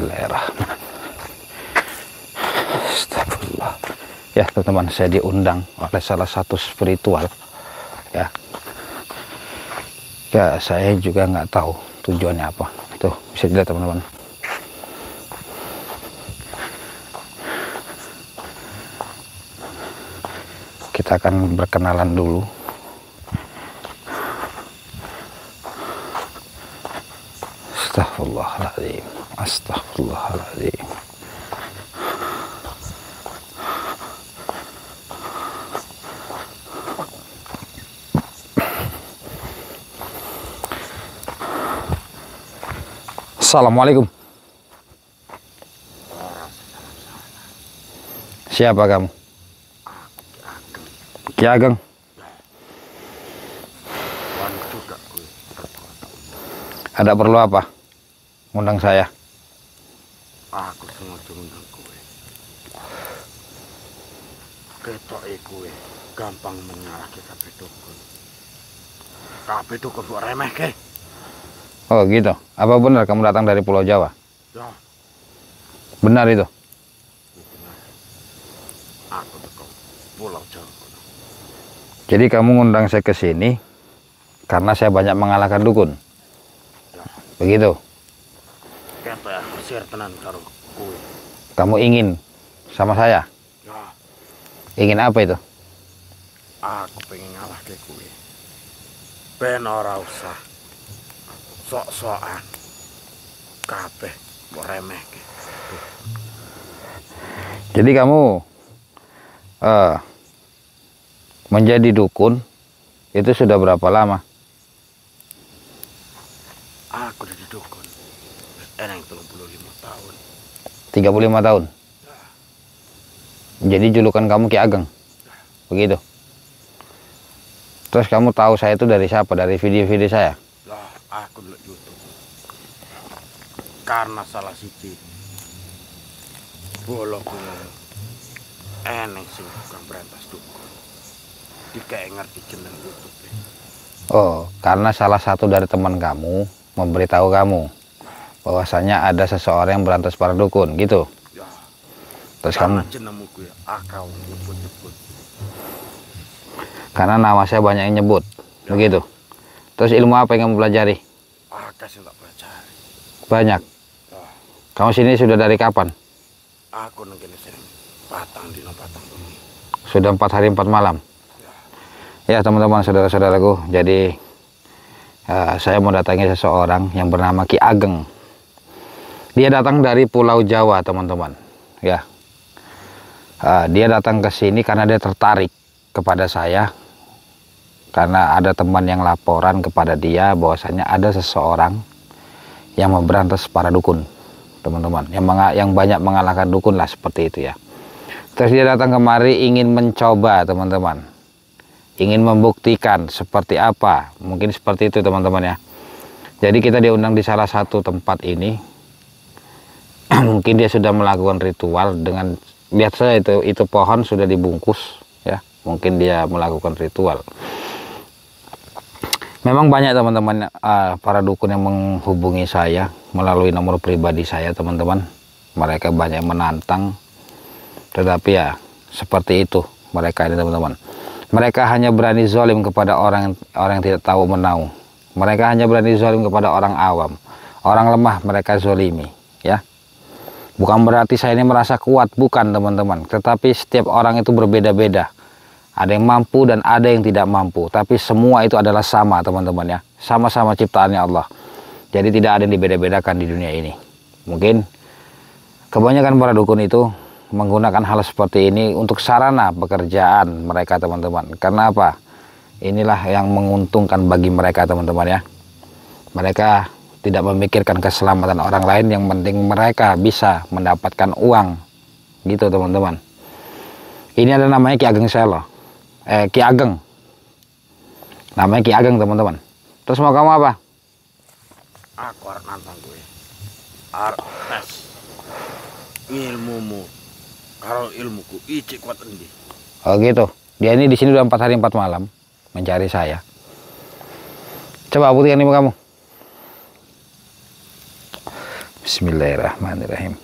Bismillahirrahmanirrahim. Astagfirullah. Ya teman-teman, saya diundang oleh salah satu spiritual. Ya, saya juga nggak tahu tujuannya apa. Tuh bisa dilihat teman-teman. Kita akan berkenalan dulu. Astagfirullahaladzim. Astagfirullahaladzim. Assalamualaikum. Siapa kamu? Ki Ageng. Ada perlu apa? Ngundang saya. Aku sengaja ngundang kowe. Ketoke kowe gampang menyalahke kabeh dukun. Kabeh dukun kok remehke. Oh gitu. Apa benar kamu datang dari Pulau Jawa? Ya. Benar itu? Benar. Aku teko Pulau Jawa. Jadi kamu ngundang saya ke sini karena saya banyak mengalahkan dukun. Ya. Begitu? Ketoke aku share tenan karo kowe. Kamu ingin sama saya? Ya. Ingin apa itu? Aku pengen ngalahke kowe. Ben ora usah sok-sokan kabeh kok remehke. Jadi kamu menjadi dukun itu sudah berapa lama? Aku jadi dukun. Eneng 35 tahun. 35 tahun. Jadi julukan kamu Ki Ageng. Begitu. Terus kamu tahu saya itu dari siapa? Dari video-video saya? Lah, aku ndelok YouTube. Karena salah siji bolok eneng sing tukang berantas dukun. Dikae ngerti jeneng YouTube. Oh, karena salah satu dari teman kamu memberitahu kamu bahwasanya ada seseorang yang berantas para dukun, gitu. Ya. Terus Karena kamu, jenengmu kuwi akau nyebut-nyebut. karena nama saya banyak yang nyebut, begitu. Terus ilmu apa yang kamu pelajari? Akeh sing tak pelajari. Banyak. Ya. Kamu sini sudah dari kapan? Aku nang kene sing patang dina patang bengi. Sudah 4 hari 4 malam. Ya teman-teman, saudara-saudaraku, jadi saya mau datangi seseorang yang bernama Ki Ageng. Dia datang dari Pulau Jawa teman-teman. Ya, dia datang ke sini karena dia tertarik kepada saya, karena ada teman yang laporan kepada dia bahwasanya ada seseorang yang memberantas para dukun, teman-teman, yang banyak mengalahkan dukun lah, seperti itu ya. Terus dia datang kemari ingin mencoba, teman-teman, ingin membuktikan seperti apa, mungkin seperti itu teman-teman ya. Jadi kita diundang di salah satu tempat ini. Mungkin dia sudah melakukan ritual dengan, biasa itu pohon sudah dibungkus ya, mungkin dia melakukan ritual. Memang banyak teman-teman para dukun yang menghubungi saya melalui nomor pribadi saya, teman-teman. Mereka banyak menantang, tetapi ya seperti itu mereka ini, teman-teman. Mereka hanya berani zalim kepada orang yang tidak tahu menahu. Mereka hanya berani zalim kepada orang awam. Orang lemah mereka zalimi, ya. Bukan berarti saya ini merasa kuat, bukan teman-teman. Tetapi setiap orang itu berbeda-beda. Ada yang mampu dan ada yang tidak mampu. Tapi semua itu adalah sama, teman-teman ya. Sama-sama ciptaannya Allah. Jadi tidak ada yang dibeda-bedakan di dunia ini. Mungkin kebanyakan para dukun itu menggunakan hal seperti ini untuk sarana pekerjaan mereka, teman-teman. Karena apa? Inilah yang menguntungkan bagi mereka, teman-teman ya. Mereka tidak memikirkan keselamatan orang lain, yang penting mereka bisa mendapatkan uang, gitu teman-teman. Ini ada namanya Ki Ageng Selo, Ki Ageng, namanya Ki Ageng, teman-teman. Terus mau kamu apa? Aku arep nantang kowe. Arep tes ilmumu karo ilmuku icik kuat endi. Oh gitu. Dia ini di sini udah 4 hari 4 malam mencari saya. Coba buktikan ilmu kamu. Bismillahirrahmanirrahim.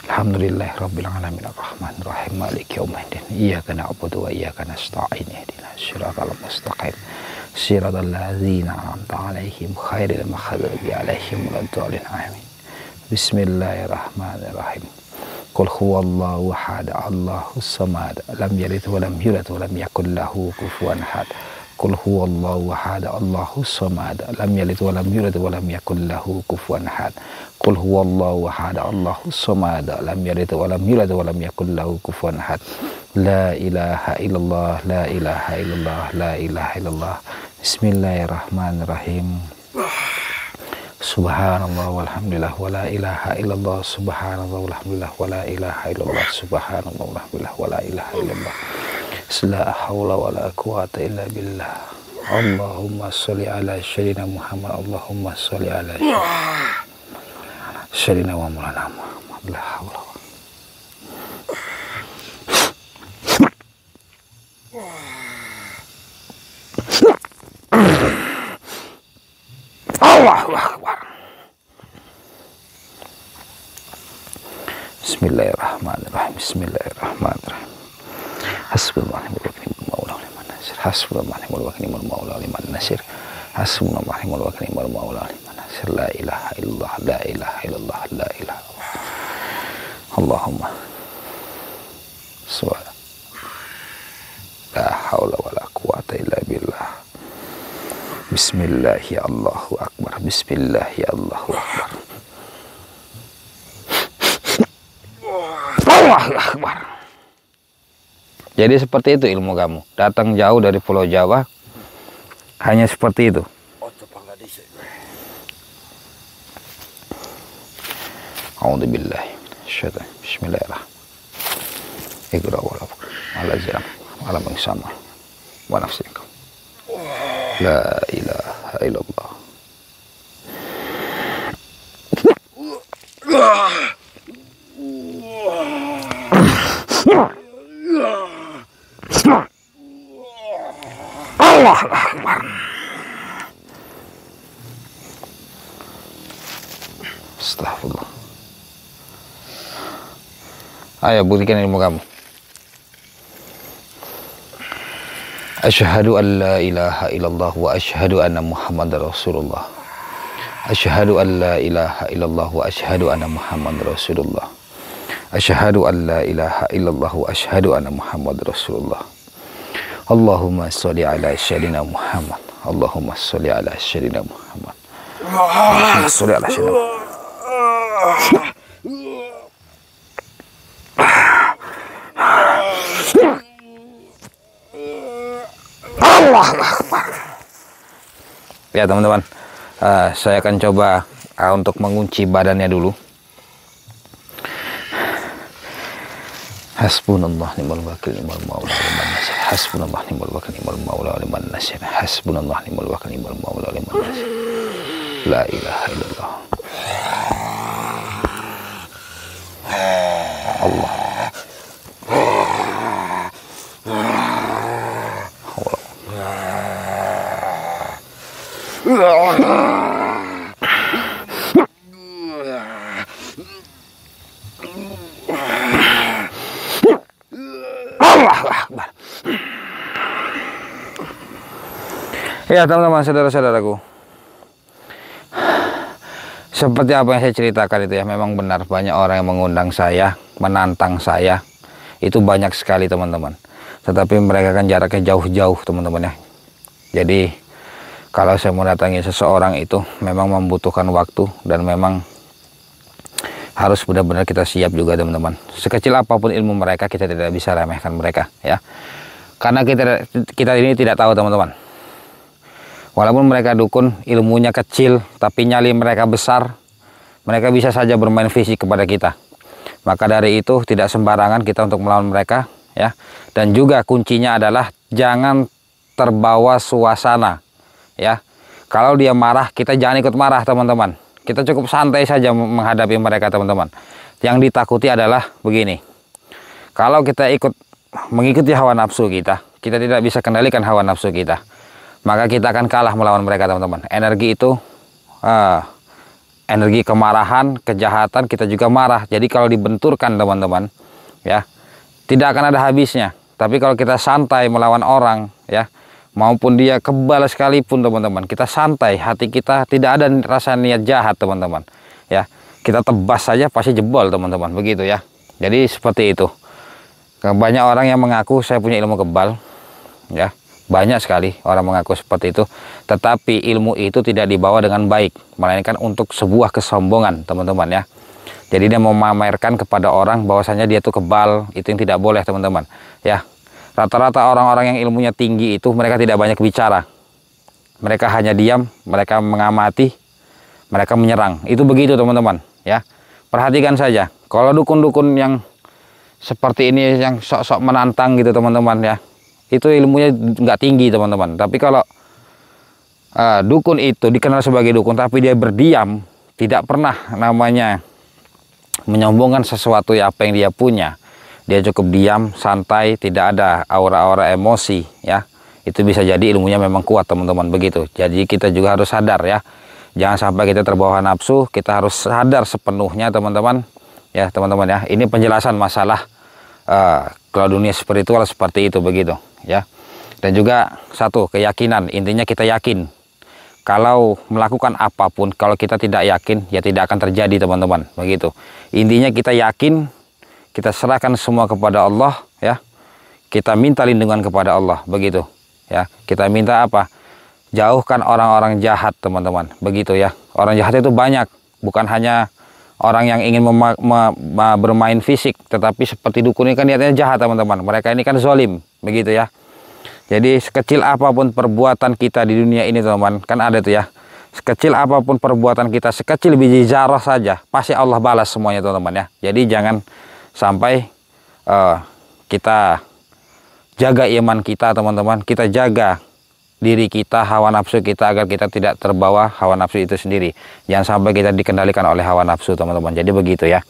Alhamdulillahi rabbil alamin arrahmanir rahim maliki yaumiddin iyyaka na'budu wa iyyaka nasta'in ihdinas siratal mustaqim siratal ladzina an'amta 'alaihim ghairil maghdubi 'alaihim waladdallin amin. Bismillahirrahmanirrahim. Qul huwallahu ahad Allahus samad lam yalid wa lam yulad wa lam yakul lahu kufuwan ahad. Qul huwallahu ahad Allahus samad lam yalid wa lam yulad wa lam yakul lahu kufuwan ahad. Qul huwallahu ahad Allahus samad lam yalid wa lam yulad wa lam yakul lahu kufuwan ahad. La ilaha illallah, la ilaha illallah, la ilaha illallah. Bismillahirrahmanirrahim. Subhanallah walhamdulillah wa la ilaha illallah. Subhanallah walhamdulillah wa la ilaha illallah. Subhanallah walhamdulillah wa la ilaha illallah. La haula wa la quwata illa billah. Allahumma sholli ala sayyidina Muhammad. Allahumma sholli ala sayyidina wa maulana Muhammad. La haula. Allahu akbar. Bismillahirrahmanirrahim. Bismillahirrahmanirrahim. Hasbunallahu wa ni'mal maula wa ni'man nasir. Hasbunallahu wa ni'mal maula wa ni'man nasir. Hasbunallahu wa ni'mal maula wa ni'man nasir. La ilaha illallah, la ilaha illallah, la ilaha illallah. Allahumma subhana. La haula wa la quwata illa billah. Bismillah ya Allahu akbar. Bismillah ya Allahu akbar. Allahu akbar. Jadi seperti itu ilmu kamu. Datang jauh dari Pulau Jawa, hanya seperti itu. A'udzubillahi minasyaitonir rajim. Bismillahirrahmanirrahim. Iqra wa ala zam ala sama wa nafsika. La ilaha illallah. Allahu akbar. Astagfirullah. Ayo buktikan ilmu kamu. Asyhadu an la ilaha illallah wa asyhadu anna Muhammadar Rasulullah. Asyhadu an la ilaha illallah wa asyhadu anna Muhammadar Rasulullah. Asyhadu an la ilaha illallah wa asyhadu anna Muhammadar Rasulullah. Allahumma sholli ala sayyidina Muhammad. Allahumma sholli ala sayyidina Muhammad. Allahumma sholli ala sayyidina Muhammad. Allahu akbar. Ya teman-teman, saya akan coba untuk mengunci badannya dulu. Hasbunallah ni'mal wakil ni'mal maula liman nasir. Hasbunallah ni'mal wakil ni'mal maula liman nasir. Hasbunallah ni'mal wakil ni'mal maula liman nasir. La ilaha illallah. Allah. Ya teman-teman, saudara-saudaraku, seperti apa yang saya ceritakan itu ya, memang benar banyak orang yang mengundang saya, menantang saya, itu banyak sekali teman-teman. Tetapi mereka kan jaraknya jauh-jauh teman-teman ya. Jadi kalau saya mau datangi seseorang itu memang membutuhkan waktu dan memang harus benar-benar kita siap juga teman-teman. Sekecil apapun ilmu mereka, kita tidak bisa remehkan mereka ya. Karena kita ini tidak tahu teman-teman. Walaupun mereka dukun, ilmunya kecil, tapi nyali mereka besar, mereka bisa saja bermain fisik kepada kita. Maka dari itu tidak sembarangan kita untuk melawan mereka ya. Dan juga kuncinya adalah jangan terbawa suasana ya. Kalau dia marah, kita jangan ikut marah teman-teman. Kita cukup santai saja menghadapi mereka teman-teman. Yang ditakuti adalah begini. Kalau kita mengikuti hawa nafsu kita tidak bisa kendalikan hawa nafsu kita. Maka kita akan kalah melawan mereka teman-teman. Energi itu energi kemarahan, kejahatan, kita juga marah. Jadi kalau dibenturkan teman-teman, ya, tidak akan ada habisnya. Tapi kalau kita santai melawan orang, ya, maupun dia kebal sekalipun teman-teman, kita santai, hati kita tidak ada rasa niat jahat teman-teman, ya, kita tebas saja pasti jebol teman-teman, begitu ya. Jadi seperti itu. Banyak orang yang mengaku saya punya ilmu kebal, ya, banyak sekali orang mengaku seperti itu, tetapi ilmu itu tidak dibawa dengan baik, melainkan untuk sebuah kesombongan teman-teman ya. Jadi dia mau memamerkan kepada orang bahwasanya dia tuh kebal, itu yang tidak boleh teman-teman ya. Rata-rata orang-orang yang ilmunya tinggi itu mereka tidak banyak bicara, mereka hanya diam, mereka mengamati, mereka menyerang. Itu begitu teman-teman ya. Perhatikan saja, kalau dukun-dukun yang seperti ini yang sok-sok menantang gitu teman-teman ya, itu ilmunya nggak tinggi teman-teman. Tapi kalau dukun itu dikenal sebagai dukun tapi dia berdiam, tidak pernah namanya menyombongkan sesuatu ya apa yang dia punya, dia cukup diam, santai, tidak ada aura-aura emosi ya, itu bisa jadi ilmunya memang kuat teman-teman, begitu. Jadi kita juga harus sadar ya, jangan sampai kita terbawa nafsu, kita harus sadar sepenuhnya teman-teman ya, teman-teman ya. Ini penjelasan masalah kalau dunia spiritual seperti itu, begitu ya. Dan juga satu keyakinan, intinya kita yakin kalau melakukan apapun, kalau kita tidak yakin ya tidak akan terjadi teman-teman, begitu. Intinya kita yakin, kita serahkan semua kepada Allah ya, kita minta lindungan kepada Allah, begitu ya. Kita minta apa? Jauhkan orang-orang jahat teman-teman, begitu ya. Orang jahat itu banyak, bukan hanya orang yang ingin bermain fisik, tetapi seperti dukun ini kan niatnya jahat teman-teman. Mereka ini kan zolim, begitu ya. Jadi sekecil apapun perbuatan kita di dunia ini teman-teman, kan ada tuh ya, sekecil apapun perbuatan kita, sekecil biji zarah saja, pasti Allah balas semuanya teman-teman ya. Jadi jangan sampai kita jaga iman kita teman-teman, kita jaga diri kita, hawa nafsu kita, agar kita tidak terbawa hawa nafsu itu sendiri. Jangan sampai kita dikendalikan oleh hawa nafsu teman-teman. Jadi begitu ya.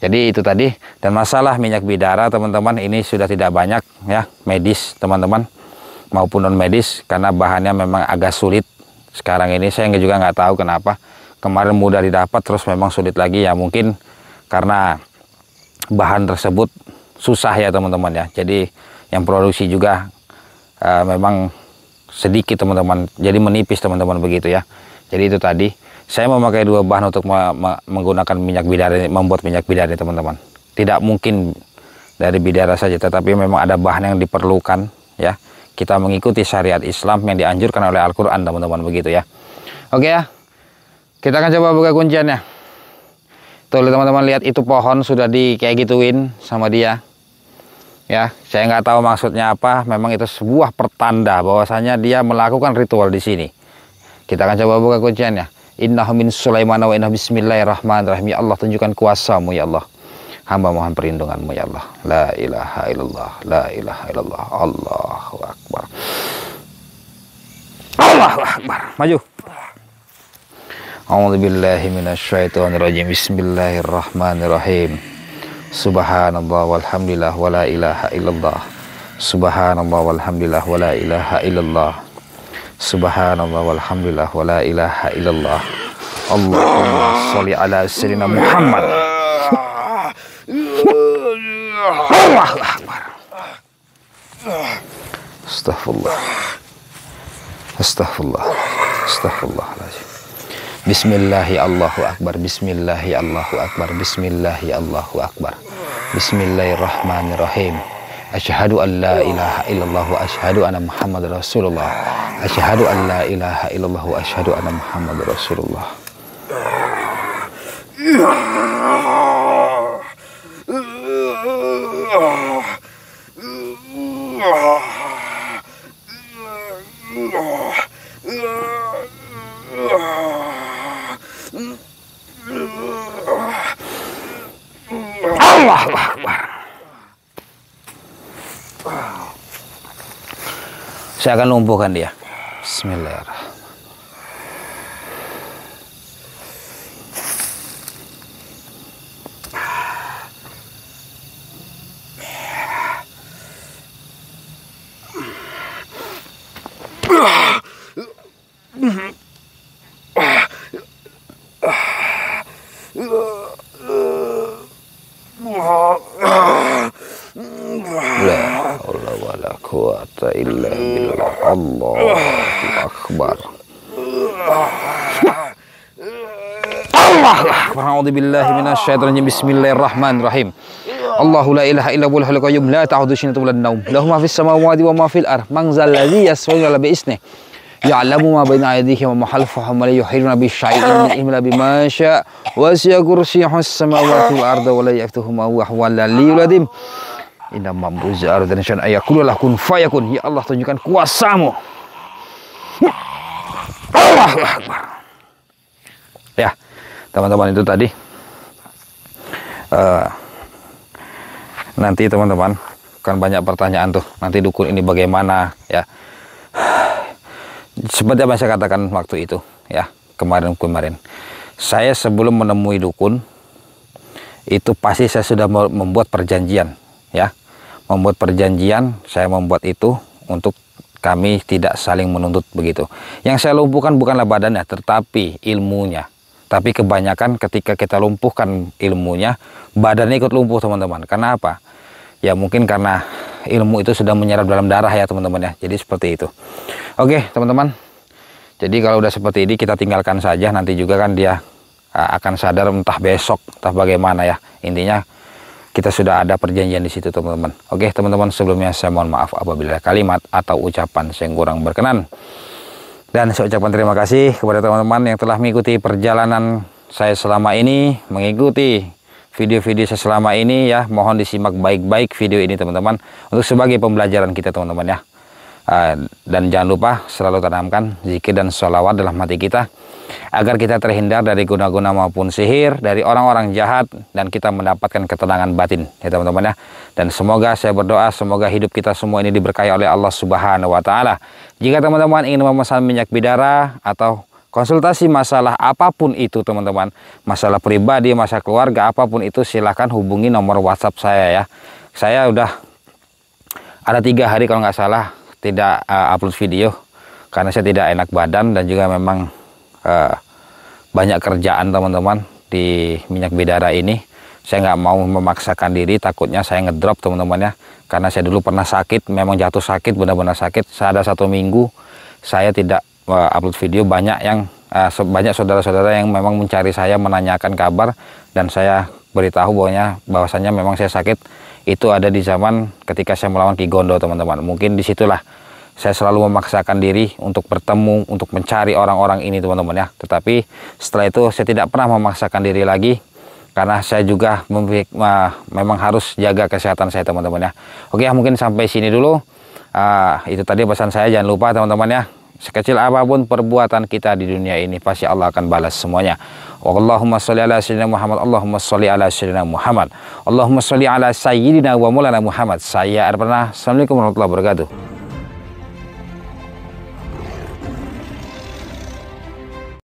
Jadi itu tadi. Dan masalah minyak bidara teman-teman, ini sudah tidak banyak ya, medis teman-teman maupun non medis, karena bahannya memang agak sulit sekarang ini. Saya juga nggak tahu kenapa kemarin mudah didapat terus memang sulit lagi ya, mungkin karena bahan tersebut susah ya teman-teman ya. Jadi yang produksi juga memang sedikit teman-teman, jadi menipis teman-teman, begitu ya. Jadi itu tadi, saya memakai dua bahan untuk menggunakan minyak bidara, membuat minyak bidara teman-teman. Tidak mungkin dari bidara saja, tetapi memang ada bahan yang diperlukan ya. Kita mengikuti syariat Islam yang dianjurkan oleh Al-Quran teman-teman, begitu ya. Oke ya, kita akan coba buka kunciannya. Tuh teman-teman lihat, itu pohon sudah kayak gituin sama dia ya. Saya nggak tahu maksudnya apa, memang itu sebuah pertanda bahwasanya dia melakukan ritual di sini. Kita akan coba buka kunciannya. Innahu min Sulaiman wa innahu bismillahirrahmanirrahim. Ya Allah, tunjukkan kuasa-Mu ya Allah. Hamba mohon perlindungan-Mu ya Allah. La ilaha illallah, la ilaha illallah. Allahu akbar. Allahu akbar. Maju. A'udzubillahi minasyaitonirrajim. Bismillahirrahmanirrahim. Subhanallah walhamdulillah wala ilaha illallah. Subhanallah walhamdulillah wala ilaha illallah. Subhanallah walhamdulillah wala ilaha illallah. Allahumma sholli ala sayyidina Muhammad. Allahu akbar. Astaghfirullah. Astaghfirullah. Astaghfirullahaladzim. Bismillahi Allahu akbar. Bismillahi Allahu akbar. Bismillahi Allahu akbar. Bismillahirrahmanirrahim. Asyhadu an la ilaha illallah wa asyhadu anna Muhammadar Rasulullah. Asyhadu an la ilaha illallah wa asyhadu anna Muhammadar Rasulullah. Allahu akbar. Saya akan lumpuhkan dia. Bismillahirrahmanirrahim. quwwata illa billah. Allahu akbar. Allahu akbar. A'udzubillahi minasyaitonir rajim. Bismillahirrahmanirrahim. Allahu la ilaha illa huwal hayyul qayyum la ta'khudhuhu sinatun wa la nawm. Lahu ma fis samawati wa ma fil ardh. Man zal ladzi yashfa'u illa bi idhnihi. Ya'lamu ma baina aydihim wa ma khalfahum wa la yuhituna bi syai'in min ilmihi illa bima syaa. Wasi'a kursiyyuhu as-samawati wal arda wa la yafutuhu ma huwa huwal aliyyul azim. Inna mambuza ardan syan ayakulu kun fayakun. Ya Allah, tunjukkan kuasamu. Allahu akbar. Ya, teman-teman, itu tadi nanti teman-teman kan banyak pertanyaan tuh, nanti dukun ini bagaimana ya. Seperti apa saya katakan waktu itu ya, kemarin saya sebelum menemui dukun itu pasti saya sudah membuat perjanjian ya, saya membuat itu untuk kami tidak saling menuntut begitu. Yang saya lumpuhkan bukanlah badannya tetapi ilmunya. Tapi kebanyakan ketika kita lumpuhkan ilmunya, badannya ikut lumpuh teman-teman. Karena apa? Ya mungkin karena ilmu itu sudah menyerap dalam darah ya teman-teman ya. Jadi seperti itu. Oke teman-teman. Jadi kalau udah seperti ini kita tinggalkan saja. Nanti juga kan dia akan sadar entah besok, entah bagaimana ya. Intinya kita sudah ada perjanjian di situ teman-teman. Oke teman-teman, sebelumnya saya mohon maaf apabila kalimat atau ucapan saya kurang berkenan. Dan saya ucapkan terima kasih kepada teman-teman yang telah mengikuti perjalanan saya selama ini, mengikuti video-video saya selama ini ya. Mohon disimak baik-baik video ini teman-teman, untuk sebagai pembelajaran kita teman-teman ya. Dan jangan lupa selalu tanamkan zikir dan sholawat dalam hati kita, agar kita terhindar dari guna-guna maupun sihir, dari orang-orang jahat, dan kita mendapatkan ketenangan batin ya teman-teman ya. Dan semoga saya berdoa, semoga hidup kita semua ini diberkahi oleh Allah Subhanahu wa Ta'ala. Jika teman-teman ingin memesan minyak bidara atau konsultasi masalah apapun itu teman-teman, masalah pribadi, masalah keluarga, apapun itu, silahkan hubungi nomor WhatsApp saya ya. Saya udah ada 3 hari kalau nggak salah tidak upload video karena saya tidak enak badan, dan juga memang banyak kerjaan teman-teman di minyak bidara ini. Saya nggak mau memaksakan diri, takutnya saya ngedrop teman-teman ya. Karena saya dulu pernah sakit, memang jatuh sakit, benar-benar sakit. Saya ada 1 minggu saya tidak upload video. Banyak banyak saudara-saudara yang memang mencari saya, menanyakan kabar, dan saya beritahu bahwasanya memang saya sakit. Itu ada di zaman ketika saya melawan Ki Gondo teman-teman. Mungkin disitulah saya selalu memaksakan diri untuk bertemu, untuk mencari orang-orang ini teman-teman ya. Tetapi setelah itu saya tidak pernah memaksakan diri lagi, karena saya juga memang harus jaga kesehatan saya teman-teman ya. Oke ya, mungkin sampai sini dulu. Itu tadi pesan saya. Jangan lupa teman-teman ya, sekecil apapun perbuatan kita di dunia ini, pasti Allah akan balas semuanya. Allahumma sholli ala sayyidina Muhammad. Allahumma sholli ala sayyidina Muhammad. Allahumma sholli ala sayyidina wa maulana Muhammad. Saya Arpana. Assalamualaikum warahmatullahi wabarakatuh.